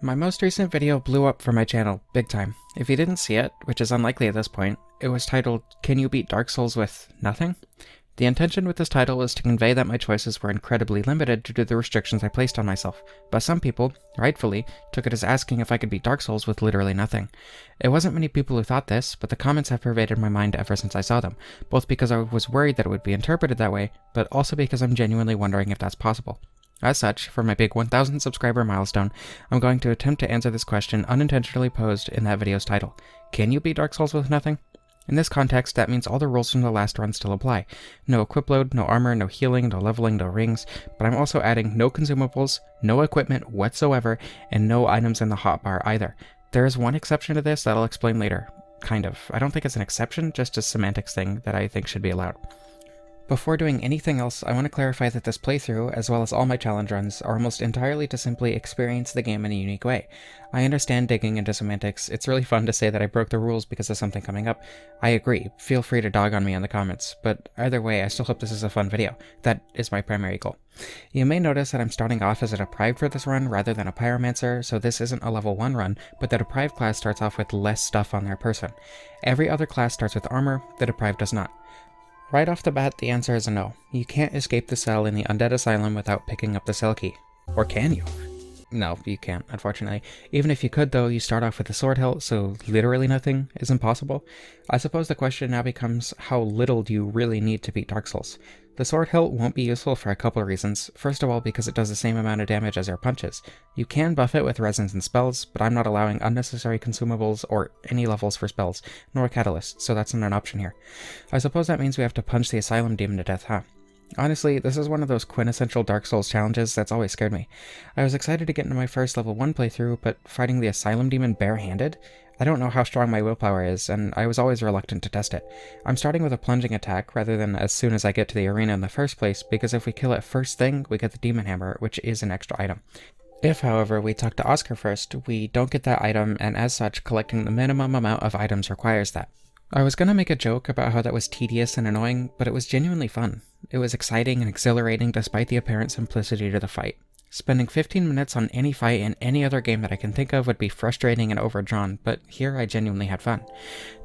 My most recent video blew up for my channel, big time. If you didn't see it, which is unlikely at this point, it was titled, "Can you beat Dark Souls with nothing?" The intention with this title was to convey that my choices were incredibly limited due to the restrictions I placed on myself, but some people, rightfully, took it as asking if I could beat Dark Souls with literally nothing. It wasn't many people who thought this, but the comments have pervaded my mind ever since I saw them, both because I was worried that it would be interpreted that way, but also because I'm genuinely wondering if that's possible. As such, for my big 1000 subscriber milestone, I'm going to attempt to answer this question unintentionally posed in that video's title. Can you beat Dark Souls with nothing? In this context, that means all the rules from the last run still apply. No equip load, no armor, no healing, no leveling, no rings, but I'm also adding no consumables, no equipment whatsoever, and no items in the hotbar either. There is one exception to this that I'll explain later. Kind of. I don't think it's an exception, just a semantics thing that I think should be allowed. Before doing anything else, I want to clarify that this playthrough, as well as all my challenge runs, are almost entirely to simply experience the game in a unique way. I understand digging into semantics. It's really fun to say that I broke the rules because of something coming up. I agree. Feel free to dog on me in the comments, but either way, I still hope this is a fun video. That is my primary goal. You may notice that I'm starting off as a deprived for this run rather than a pyromancer, so this isn't a level 1 run, but the deprived class starts off with less stuff on their person. Every other class starts with armor, the deprived does not. Right off the bat, the answer is a no. You can't escape the cell in the Undead Asylum without picking up the cell key. Or can you? No, you can't, unfortunately. Even if you could, though, you start off with a sword hilt, so literally nothing is impossible. I suppose the question now becomes, how little do you really need to beat Dark Souls? The sword hilt won't be useful for a couple of reasons. First of all, because it does the same amount of damage as your punches. You can buff it with resins and spells, but I'm not allowing unnecessary consumables or any levels for spells, nor catalysts, so that's not an option here. I suppose that means we have to punch the Asylum Demon to death, huh? Honestly, this is one of those quintessential Dark Souls challenges that's always scared me. I was excited to get into my first level 1 playthrough, but fighting the Asylum Demon barehanded? I don't know how strong my willpower is, and I was always reluctant to test it. I'm starting with a plunging attack rather than as soon as I get to the arena in the first place, because if we kill it first thing, we get the Demon Hammer, which is an extra item. If, however, we talk to Oscar first, we don't get that item, and as such, collecting the minimum amount of items requires that. I was gonna make a joke about how that was tedious and annoying, but it was genuinely fun. It was exciting and exhilarating despite the apparent simplicity to the fight. Spending 15 minutes on any fight in any other game that I can think of would be frustrating and overdrawn, but here I genuinely had fun.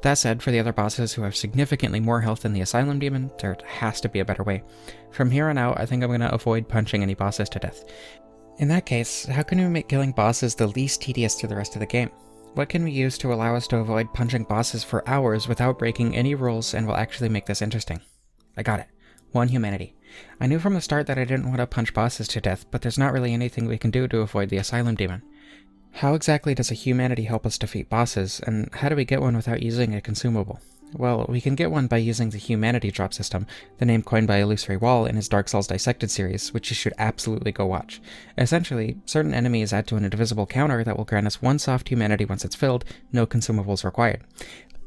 That said, for the other bosses who have significantly more health than the Asylum Demon, there has to be a better way. From here on out, I think I'm gonna avoid punching any bosses to death. In that case, how can we make killing bosses the least tedious to the rest of the game? What can we use to allow us to avoid punching bosses for hours without breaking any rules and will actually make this interesting? I got it. 1 humanity. I knew from the start that I didn't want to punch bosses to death, but there's not really anything we can do to avoid the Asylum Demon. How exactly does a humanity help us defeat bosses, and how do we get one without using a consumable? Well, we can get one by using the Humanity Drop system, the name coined by Illusory Wall in his Dark Souls Dissected series, which you should absolutely go watch. Essentially, certain enemies add to an indivisible counter that will grant us 1 soft humanity once it's filled, no consumables required.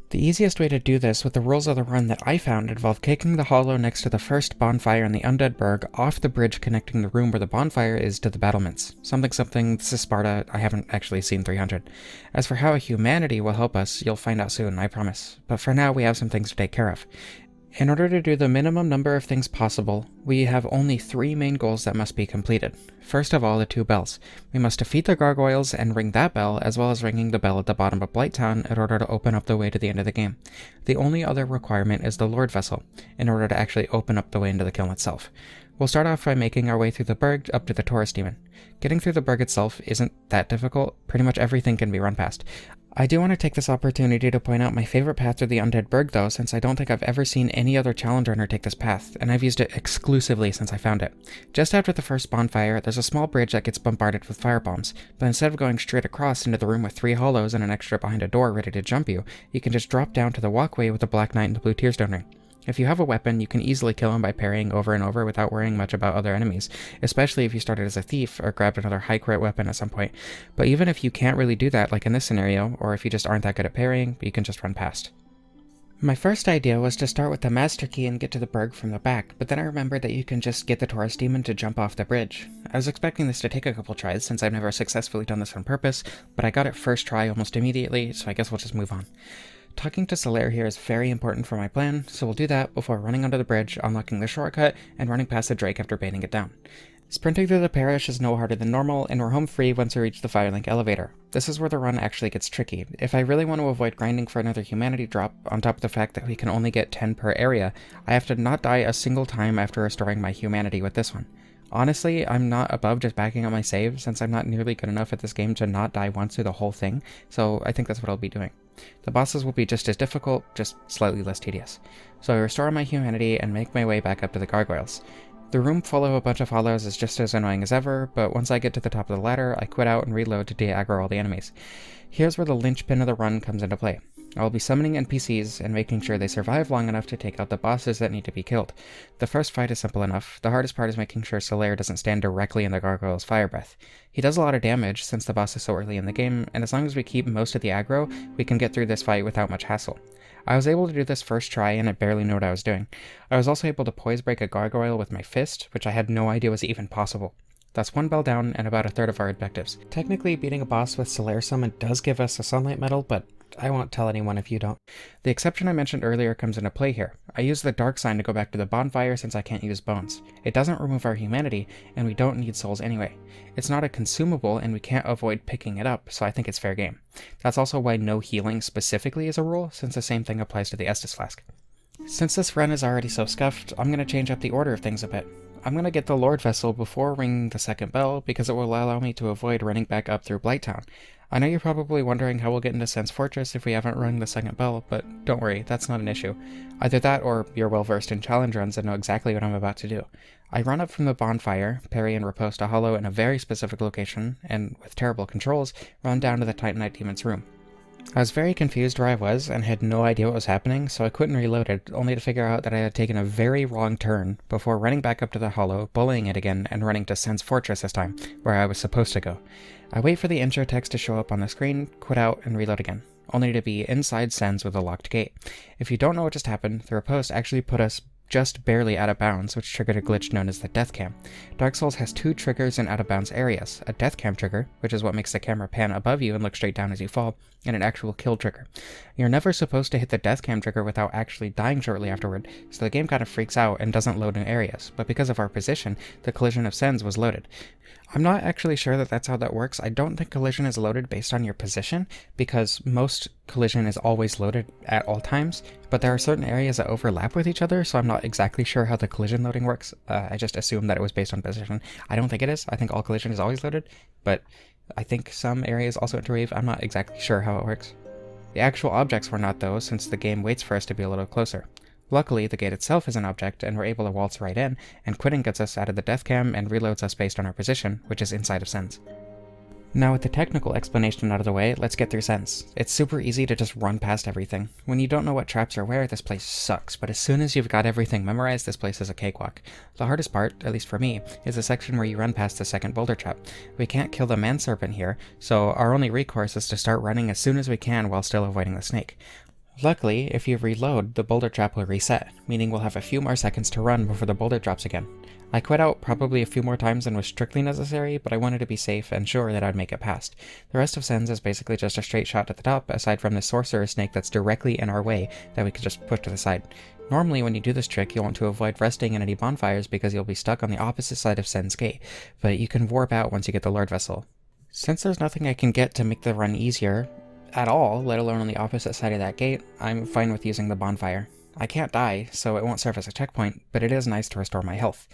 The easiest way to do this with the rules of the run that I found involve kicking the hollow next to the first bonfire in the Undead Burg off the bridge connecting the room where the bonfire is to the battlements. Something, this is Sparta, I haven't actually seen 300. As for how a humanity will help us, you'll find out soon, I promise. But for now, we have some things to take care of. In order to do the minimum number of things possible, we have only 3 main goals that must be completed. First of all, the 2 bells. We must defeat the gargoyles and ring that bell, as well as ringing the bell at the bottom of Blighttown in order to open up the way to the end of the game. The only other requirement is the Lord Vessel, in order to actually open up the way into the Kiln itself. We'll start off by making our way through the Burg up to the Taurus Demon. Getting through the Burg itself isn't that difficult, pretty much everything can be run past. I do want to take this opportunity to point out my favorite path through the Undead Burg though, since I don't think I've ever seen any other challenge runner take this path, and I've used it exclusively since I found it. Just after the first bonfire, there's a small bridge that gets bombarded with firebombs, but instead of going straight across into the room with 3 hollows and an extra behind a door ready to jump you, you can just drop down to the walkway with the Black Knight and the Blue Tearstone Ring. If you have a weapon, you can easily kill him by parrying over and over without worrying much about other enemies, especially if you started as a thief or grabbed another high crit weapon at some point. But even if you can't really do that, like in this scenario, or if you just aren't that good at parrying, you can just run past. My first idea was to start with the Master Key and get to the Burg from the back, but then I remembered that you can just get the Taurus Demon to jump off the bridge. I was expecting this to take a couple tries since I've never successfully done this on purpose, but I got it first try almost immediately, so I guess we'll just move on. Talking to Solaire here is very important for my plan, so we'll do that before running onto the bridge, unlocking the shortcut, and running past the Drake after baiting it down. Sprinting through the parish is no harder than normal, and we're home free once we reach the Firelink elevator. This is where the run actually gets tricky. If I really want to avoid grinding for another humanity drop, on top of the fact that we can only get 10 per area, I have to not die a single time after restoring my humanity with this one. Honestly, I'm not above just backing up my save, since I'm not nearly good enough at this game to not die once through the whole thing, so I think that's what I'll be doing. The bosses will be just as difficult, just slightly less tedious. So I restore my humanity and make my way back up to the gargoyles. The room full of a bunch of hollows is just as annoying as ever, but once I get to the top of the ladder, I quit out and reload to de-aggro all the enemies. Here's where the linchpin of the run comes into play. I'll be summoning NPCs and making sure they survive long enough to take out the bosses that need to be killed. The first fight is simple enough. The hardest part is making sure Solaire doesn't stand directly in the gargoyle's fire breath. He does a lot of damage since the boss is so early in the game, and as long as we keep most of the aggro, we can get through this fight without much hassle. I was able to do this first try and I barely knew what I was doing. I was also able to poise break a gargoyle with my fist, which I had no idea was even possible. That's one bell down and about a third of our objectives. Technically, beating a boss with Solaire Summon does give us a sunlight medal, but I won't tell anyone if you don't. The exception I mentioned earlier comes into play here. I use the dark sign to go back to the bonfire since I can't use bones. It doesn't remove our humanity, and we don't need souls anyway. It's not a consumable, and we can't avoid picking it up, so I think it's fair game. That's also why no healing specifically is a rule, since the same thing applies to the Estus Flask. Since this run is already so scuffed, I'm going to change up the order of things a bit. I'm going to get the Lord Vessel before ringing the second bell because it will allow me to avoid running back up through Blighttown. I know you're probably wondering how we'll get into Sen's Fortress if we haven't rung the second bell, but don't worry, that's not an issue. Either that or you're well versed in challenge runs and know exactly what I'm about to do. I run up from the bonfire, parry and riposte a hollow in a very specific location, and with terrible controls, run down to the Titanite Demon's room. I was very confused where I was and had no idea what was happening, so I quit and reloaded, only to figure out that I had taken a very wrong turn before running back up to the hollow, bullying it again, and running to Sen's Fortress this time, where I was supposed to go. I wait for the intro text to show up on the screen, quit out, and reload again, only to be inside Sen's with a locked gate. If you don't know what just happened, the riposte actually put us just barely out of bounds, which triggered a glitch known as the death cam. Dark Souls has two triggers in out of bounds areas, a death cam trigger, which is what makes the camera pan above you and look straight down as you fall, and an actual kill trigger. You're never supposed to hit the death cam trigger without actually dying shortly afterward, so the game kind of freaks out and doesn't load new areas, but because of our position, the collision of Sen's was loaded. I'm not actually sure that that's how that works. I don't think collision is loaded based on your position, because most collision is always loaded at all times, but there are certain areas that overlap with each other, so I'm not exactly sure how the collision loading works. I just assumed that it was based on position. I don't think it is. I think all collision is always loaded, but I think some areas also interweave. I'm not exactly sure how it works. The actual objects were not though, since the game waits for us to be a little closer. Luckily, the gate itself is an object, and we're able to waltz right in, and quitting gets us out of the death cam and reloads us based on our position, which is inside of Sen's. Now with the technical explanation out of the way, let's get through Sen's. It's super easy to just run past everything. When you don't know what traps are where, this place sucks, but as soon as you've got everything memorized, this place is a cakewalk. The hardest part, at least for me, is the section where you run past the second boulder trap. We can't kill the manserpent here, so our only recourse is to start running as soon as we can while still avoiding the snake. Luckily, if you reload, the boulder trap will reset, meaning we'll have a few more seconds to run before the boulder drops again. I quit out probably a few more times than was strictly necessary, but I wanted to be safe and sure that I'd make it past. The rest of Sen's is basically just a straight shot at the top, aside from the sorcerer snake that's directly in our way that we could just push to the side. Normally when you do this trick, you'll want to avoid resting in any bonfires because you'll be stuck on the opposite side of Sen's gate, but you can warp out once you get the Lord Vessel. Since there's nothing I can get to make the run easier at all, let alone on the opposite side of that gate, I'm fine with using the bonfire. I can't die, so it won't serve as a checkpoint, but it is nice to restore my health.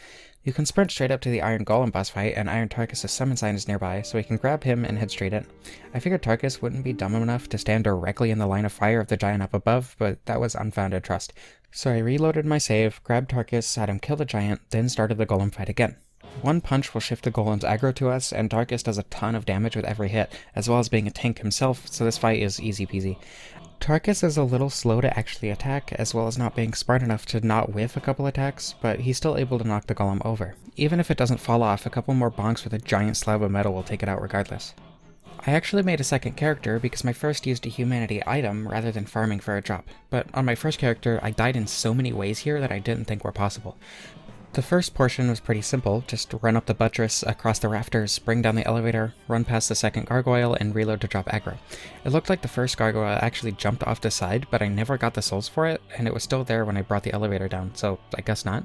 You can sprint straight up to the Iron Golem boss fight, and Iron Tarkus' summon sign is nearby, so we can grab him and head straight in. I figured Tarkus wouldn't be dumb enough to stand directly in the line of fire of the giant up above, but that was unfounded trust. So I reloaded my save, grabbed Tarkus, had him kill the giant, then started the golem fight again. One punch will shift the golem's aggro to us, and Tarkus does a ton of damage with every hit, as well as being a tank himself, so this fight is easy peasy. Tarkus is a little slow to actually attack, as well as not being smart enough to not whiff a couple attacks, but he's still able to knock the golem over. Even if it doesn't fall off, a couple more bonks with a giant slab of metal will take it out regardless. I actually made a second character because my first used a humanity item rather than farming for a drop, but on my first character I died in so many ways here that I didn't think were possible. The first portion was pretty simple, just run up the buttress, across the rafters, bring down the elevator, run past the second gargoyle, and reload to drop aggro. It looked like the first gargoyle actually jumped off the side, but I never got the souls for it, and it was still there when I brought the elevator down, so I guess not.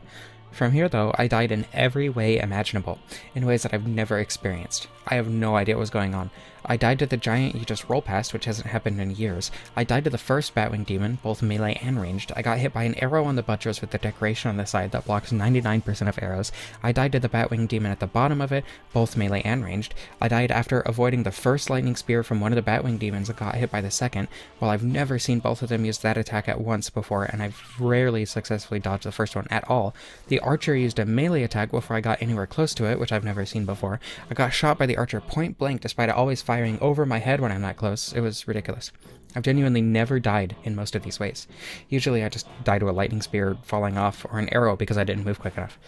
From here though, I died in every way imaginable, in ways that I've never experienced. I have no idea what was going on. I died to the giant you just roll past, which hasn't happened in years. I died to the first Batwing Demon, both melee and ranged. I got hit by an arrow on the buttress with the decoration on the side that blocks 99% of arrows. I died to the Batwing Demon at the bottom of it, both melee and ranged. I died after avoiding the first lightning spear from one of the Batwing Demons and got hit by the second, while I've never seen both of them use that attack at once before, and I've rarely successfully dodged the first one at all. The archer used a melee attack before I got anywhere close to it, which I've never seen before. I got shot by the archer point blank despite it always firing over my head when I'm that close. It was ridiculous. I've genuinely never died in most of these ways. Usually I just die to a lightning spear falling off or an arrow because I didn't move quick enough.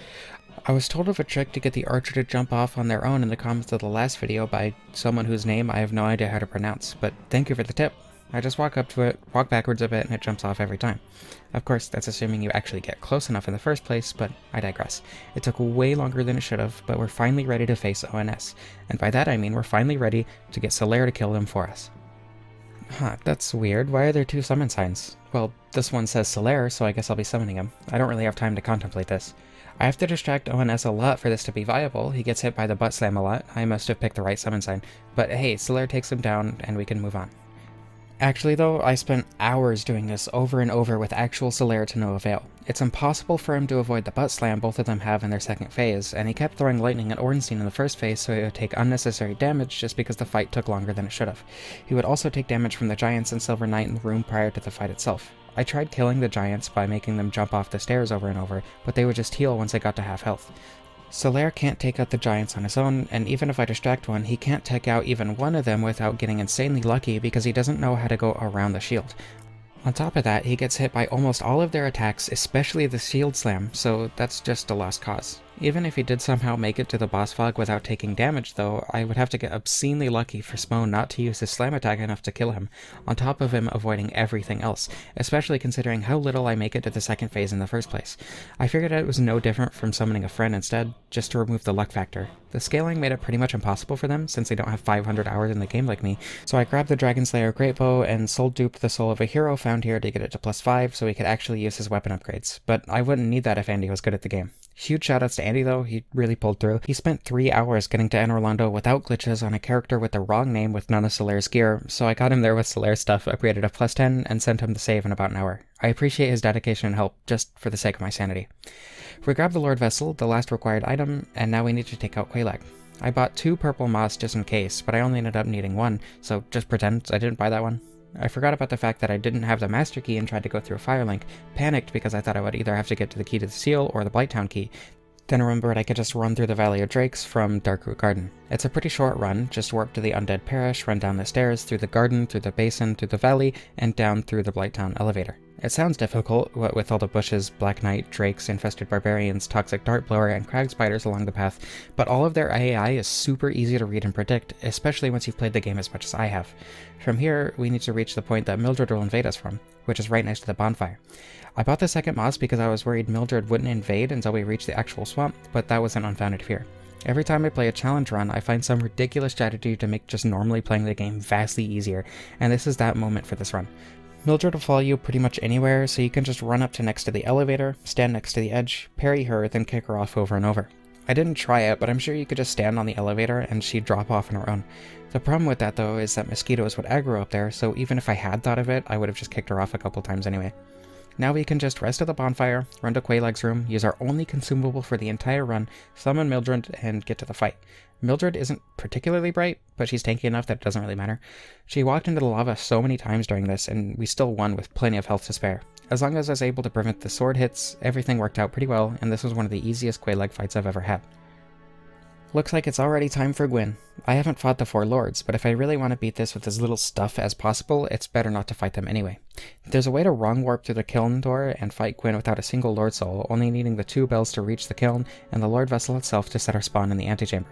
I was told of a trick to get the archer to jump off on their own in the comments of the last video by someone whose name I have no idea how to pronounce, but thank you for the tip. I just walk up to it, walk backwards a bit, and it jumps off every time. Of course, that's assuming you actually get close enough in the first place, but I digress. It took way longer than it should have, but we're finally ready to face ONS. And by that I mean we're finally ready to get Solaire to kill them for us. Huh, that's weird. Why are there two summon signs? Well, this one says Solaire, so I guess I'll be summoning him. I don't really have time to contemplate this. I have to distract ONS a lot for this to be viable. He gets hit by the butt slam a lot. I must have picked the right summon sign. But hey, Solaire takes him down, and we can move on. Actually though, I spent hours doing this over and over with actual Solaire to no avail. It's impossible for him to avoid the butt slam both of them have in their second phase, and he kept throwing lightning at Ornstein in the first phase so he would take unnecessary damage just because the fight took longer than it should have. He would also take damage from the giants and Silver Knight in the room prior to the fight itself. I tried killing the giants by making them jump off the stairs over and over, but they would just heal once they got to half health. Solaire can't take out the giants on his own, and even if I distract one, he can't take out even one of them without getting insanely lucky because he doesn't know how to go around the shield. On top of that, he gets hit by almost all of their attacks, especially the shield slam, so that's just a lost cause. Even if he did somehow make it to the boss fog without taking damage though, I would have to get obscenely lucky for Smo not to use his slam attack enough to kill him, on top of him avoiding everything else, especially considering how little I make it to the second phase in the first place. I figured it was no different from summoning a friend instead, just to remove the luck factor. The scaling made it pretty much impossible for them, since they don't have 500 hours in the game like me, so I grabbed the Dragon Slayer Great Bow and soul-duped the soul of a hero found here to get it to +5 so he could actually use his weapon upgrades, but I wouldn't need that if Andy was good at the game. Huge shoutouts to Andy though, he really pulled through. He spent 3 hours getting to Anor Londo without glitches on a character with the wrong name with none of Solaire's gear, so I got him there with Solaire's stuff upgraded to +10 and sent him the save in about an hour. I appreciate his dedication and help, just for the sake of my sanity. We grabbed the Lord Vessel, the last required item, and now we need to take out Quelaag. I bought 2 purple moss just in case, but I only ended up needing 1, so just pretend I didn't buy that one. I forgot about the fact that I didn't have the master key and tried to go through a Firelink, panicked because I thought I would either have to get to the key to the seal or the Blighttown key. Then I remembered I could just run through the Valley of Drakes from Darkroot Garden. It's a pretty short run, just warp to the Undead Parish, run down the stairs, through the garden, through the basin, through the valley, and down through the Blighttown elevator. It sounds difficult, what with all the bushes, Black Knight, Drakes, infested barbarians, toxic dart blower, and crag spiders along the path, but all of their AI is super easy to read and predict, especially once you've played the game as much as I have. From here, we need to reach the point that Mildred will invade us from, which is right next to the bonfire. I bought the second moss because I was worried Mildred wouldn't invade until we reached the actual swamp, but that was an unfounded fear. Every time I play a challenge run, I find some ridiculous strategy to make just normally playing the game vastly easier, and this is that moment for this run. Mildred will follow you pretty much anywhere, so you can just run up to next to the elevator, stand next to the edge, parry her, then kick her off over and over. I didn't try it, but I'm sure you could just stand on the elevator and she'd drop off on her own. The problem with that though is that mosquitoes would aggro up there, so even if I had thought of it, I would have just kicked her off a couple times anyway. Now we can just rest at the bonfire, run to Quelaag's room, use our only consumable for the entire run, summon Mildred, and get to the fight. Mildred isn't particularly bright, but she's tanky enough that it doesn't really matter. She walked into the lava so many times during this, and we still won with plenty of health to spare. As long as I was able to prevent the sword hits, everything worked out pretty well, and this was one of the easiest Quelaag fights I've ever had. Looks like it's already time for Gwyn. I haven't fought the 4 lords, but if I really want to beat this with as little stuff as possible, it's better not to fight them anyway. There's a way to wrong warp through the Kiln door and fight Gwyn without a single lord soul, only needing the 2 bells to reach the Kiln and the lord vessel itself to set our spawn in the antechamber.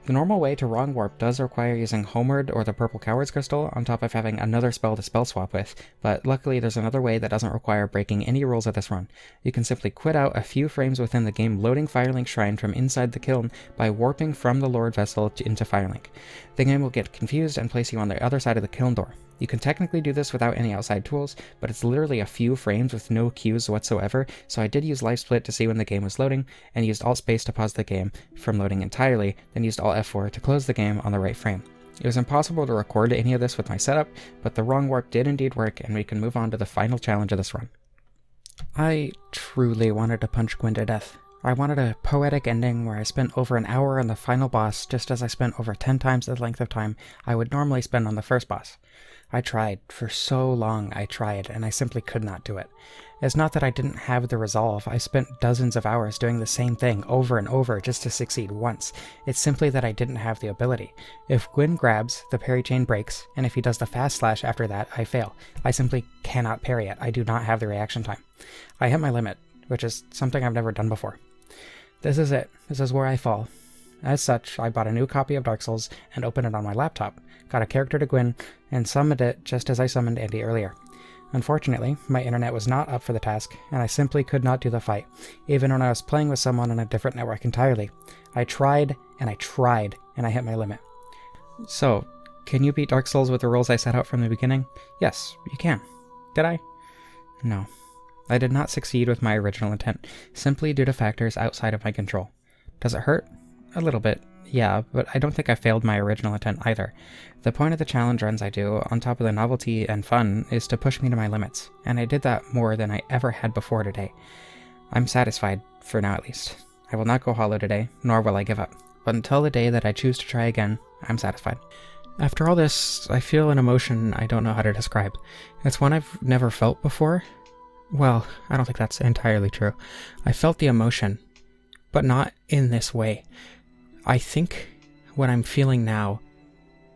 The normal way to wrong warp does require using Homeward or the Purple Coward's Crystal on top of having another spell to spell swap with, but luckily there's another way that doesn't require breaking any rules of this run. You can simply quit out a few frames within the game loading Firelink Shrine from inside the Kiln by warping from the Lord Vessel into Firelink. the game will get confused and place you on the other side of the kiln door. You can technically do this without any outside tools, but it's literally a few frames with no cues whatsoever, so I did use life split to see when the game was loading, and used Alt Space to pause the game from loading entirely, then used Alt F4 to close the game on the right frame. It was impossible to record any of this with my setup, but the wrong warp did indeed work, and we can move on to the final challenge of this run. I truly wanted to punch Gwyn to death. I wanted a poetic ending where I spent over an hour on the final boss just as I spent over 10 times the length of time I would normally spend on the first boss. I tried, for so long I tried, and I simply could not do it. It's not that I didn't have the resolve, I spent dozens of hours doing the same thing over and over just to succeed once. It's simply that I didn't have the ability. If Gwyn grabs, the parry chain breaks, and if he does the fast slash after that, I fail. I simply cannot parry it, I do not have the reaction time. I hit my limit, which is something I've never done before. This is it. This is where I fall. As such, I bought a new copy of Dark Souls and opened it on my laptop, got a character to Gwyn, and summoned it just as I summoned Andy earlier. Unfortunately, my internet was not up for the task, and I simply could not do the fight, even when I was playing with someone on a different network entirely. I tried, and I hit my limit. So, can you beat Dark Souls with the rules I set out from the beginning? Yes, you can. Did I? No. I did not succeed with my original intent, simply due to factors outside of my control. Does it hurt? A little bit, yeah, but I don't think I failed my original intent either. The point of the challenge runs I do, on top of the novelty and fun, is to push me to my limits, and I did that more than I ever had before today. I'm satisfied, for now at least. I will not go hollow today, nor will I give up, but until the day that I choose to try again, I'm satisfied. After all this, I feel an emotion I don't know how to describe. It's one I've never felt before. Well, I don't think that's entirely true. I felt the emotion, but not in this way. I think what I'm feeling now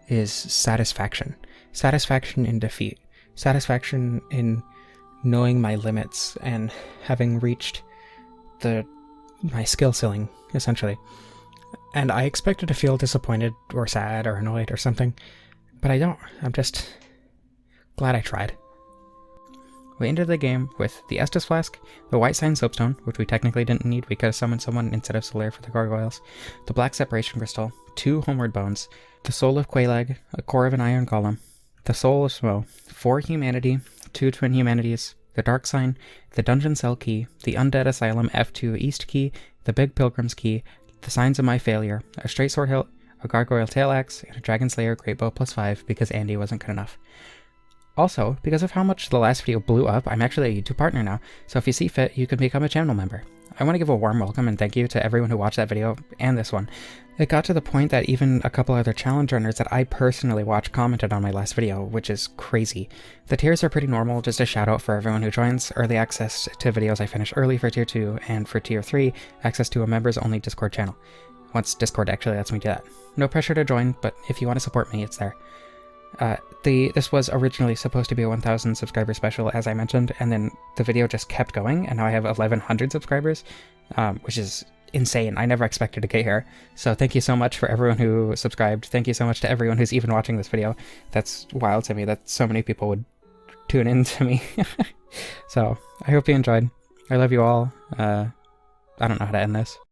is satisfaction. Satisfaction in defeat. Satisfaction in knowing my limits and having reached my skill ceiling, essentially. And I expected to feel disappointed or sad or annoyed or something, but I don't. I'm just glad I tried. We ended the game with the Estus Flask, the White Sign Soapstone, which we technically didn't need, we could have summoned someone instead of Solaire for the gargoyles, the Black Separation Crystal, 2 Homeward Bones, the Soul of Quelaag, a core of an Iron Golem, the Soul of Smough, 4 Humanity, 2 Twin Humanities, the Dark Sign, the Dungeon Cell Key, the Undead Asylum F2 East Key, the Big Pilgrim's Key, the Signs of My Failure, a Straight Sword Hilt, a Gargoyle Tail Axe, and a Dragon Slayer Great Bow +5 because Andy wasn't good enough. Also, because of how much the last video blew up, I'm actually a YouTube partner now, so if you see fit, you can become a channel member. I want to give a warm welcome and thank you to everyone who watched that video, and this one. It got to the point that even a couple other challenge runners that I personally watched commented on my last video, which is crazy. The tiers are pretty normal, just a shout out for everyone who joins, early access to videos I finish early for tier 2, and for tier 3, access to a members only Discord channel. Once Discord actually lets me do that. No pressure to join, but if you want to support me, it's there. This was originally supposed to be a 1,000 subscriber special, as I mentioned, and then the video just kept going, and now I have 1,100 subscribers, which is insane. I never expected to get here. So thank you so much for everyone who subscribed. Thank you so much to everyone who's even watching this video. That's wild to me that so many people would tune in to me. So I hope you enjoyed. I love you all. I don't know how to end this.